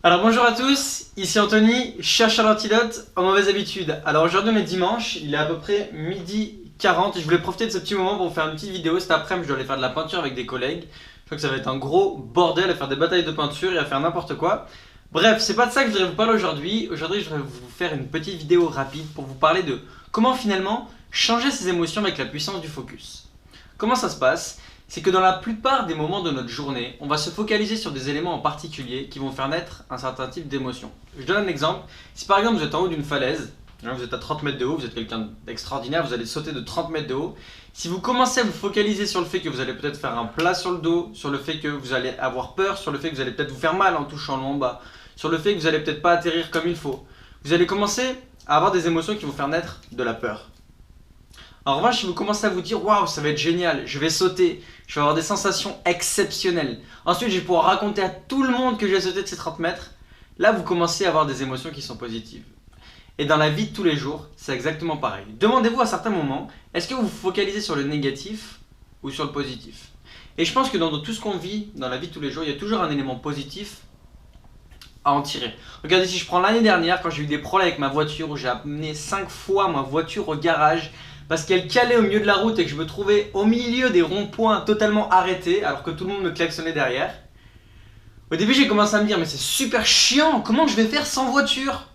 Alors bonjour à tous, ici Anthony, chercheur d'antidote en mauvaises habitudes. Alors aujourd'hui on est dimanche, il est à peu près 12h40 et je voulais profiter de ce petit moment pour vous faire une petite vidéo. Cet après-midi je dois aller faire de la peinture avec des collègues. Je crois que ça va être un gros bordel à faire des batailles de peinture et à faire n'importe quoi. Bref, c'est pas de ça que je voudrais vous parler aujourd'hui. Aujourd'hui je voudrais vous faire une petite vidéo rapide pour vous parler de comment finalement changer ses émotions avec la puissance du focus. Comment ça se passe? C'est que dans la plupart des moments de notre journée, on va se focaliser sur des éléments en particulier qui vont faire naître un certain type d'émotion. Je donne un exemple. Si par exemple vous êtes en haut d'une falaise, vous êtes à 30 mètres de haut, vous êtes quelqu'un d'extraordinaire, vous allez sauter de 30 mètres de haut. Si vous commencez à vous focaliser sur le fait que vous allez peut-être faire un plat sur le dos, sur le fait que vous allez avoir peur, sur le fait que vous allez peut-être vous faire mal en touchant l'en bas, sur le fait que vous allez peut-être pas atterrir comme il faut, vous allez commencer à avoir des émotions qui vont faire naître de la peur. En revanche, si vous commencez à vous dire waouh, ça va être génial, je vais sauter, je vais avoir des sensations exceptionnelles. Ensuite, je vais pouvoir raconter à tout le monde que j'ai sauté de ces 30 mètres. Là, vous commencez à avoir des émotions qui sont positives. Et dans la vie de tous les jours, c'est exactement pareil. Demandez-vous à certains moments, est-ce que vous vous focalisez sur le négatif ou sur le positif? Et je pense que dans tout ce qu'on vit dans la vie de tous les jours, il y a toujours un élément positif à en tirer. Regardez, si je prends l'année dernière, quand j'ai eu des problèmes avec ma voiture, où j'ai amené 5 fois ma voiture au garage, parce qu'elle calait au milieu de la route et que je me trouvais au milieu des ronds-points totalement arrêtés alors que tout le monde me klaxonnait derrière. Au début j'ai commencé à me dire mais c'est super chiant, comment je vais faire sans voiture?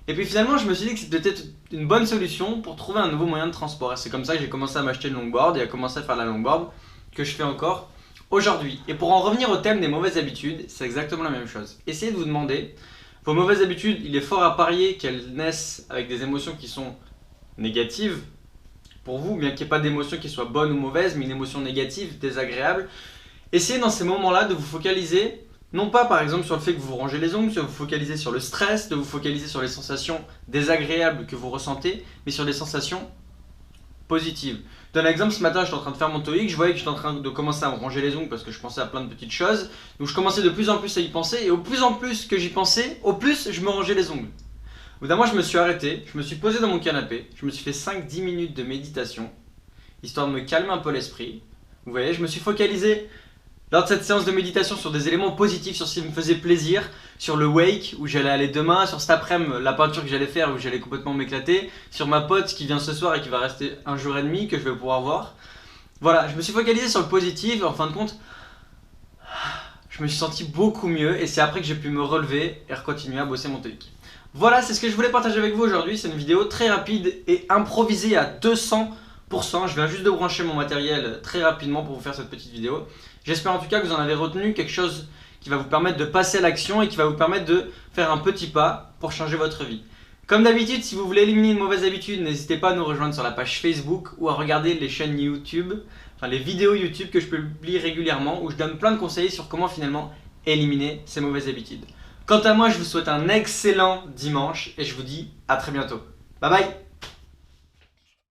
Et puis finalement je me suis dit que c'était peut-être une bonne solution pour trouver un nouveau moyen de transport. Et c'est comme ça que j'ai commencé à m'acheter une longboard et à commencer à faire la longboard que je fais encore aujourd'hui. Et pour en revenir au thème des mauvaises habitudes, c'est exactement la même chose. Essayez de vous demander, vos mauvaises habitudes, il est fort à parier qu'elles naissent avec des émotions qui sont négative pour vous, bien qu'il n'y ait pas d'émotion qui soit bonne ou mauvaise, mais une émotion négative, désagréable. Essayez dans ces moments-là de vous focaliser, non pas par exemple sur le fait que vous rangez les ongles, de vous focaliser sur le stress, de vous focaliser sur les sensations désagréables que vous ressentez, mais sur les sensations positives. Je donne un exemple, ce matin j'étais en train de faire mon TOEIC, je voyais que j'étais en train de commencer à me ranger les ongles parce que je pensais à plein de petites choses, donc je commençais de plus en plus à y penser, et au plus en plus que j'y pensais, au plus je me rangeais les ongles. Au bout d'un moment, je me suis arrêté, je me suis posé dans mon canapé, je me suis fait 5-10 minutes de méditation, histoire de me calmer un peu l'esprit. Vous voyez, je me suis focalisé lors de cette séance de méditation sur des éléments positifs, sur ce qui me faisait plaisir, sur le wake où j'allais aller demain, sur cet après-midi, la peinture que j'allais faire où j'allais complètement m'éclater, sur ma pote qui vient ce soir et qui va rester un jour et demi que je vais pouvoir voir. Voilà, je me suis focalisé sur le positif et en fin de compte, je me suis senti beaucoup mieux et c'est après que j'ai pu me relever et continuer à bosser mon TOEIC. Voilà, c'est ce que je voulais partager avec vous aujourd'hui. C'est une vidéo très rapide et improvisée à 200%. Je viens juste de brancher mon matériel très rapidement pour vous faire cette petite vidéo. J'espère en tout cas que vous en avez retenu quelque chose qui va vous permettre de passer à l'action et qui va vous permettre de faire un petit pas pour changer votre vie. Comme d'habitude, si vous voulez éliminer une mauvaise habitude, n'hésitez pas à nous rejoindre sur la page Facebook ou à regarder les chaînes YouTube, enfin les vidéos YouTube que je publie régulièrement où je donne plein de conseils sur comment finalement éliminer ces mauvaises habitudes. Quant à moi, je vous souhaite un excellent dimanche et je vous dis à très bientôt. Bye bye!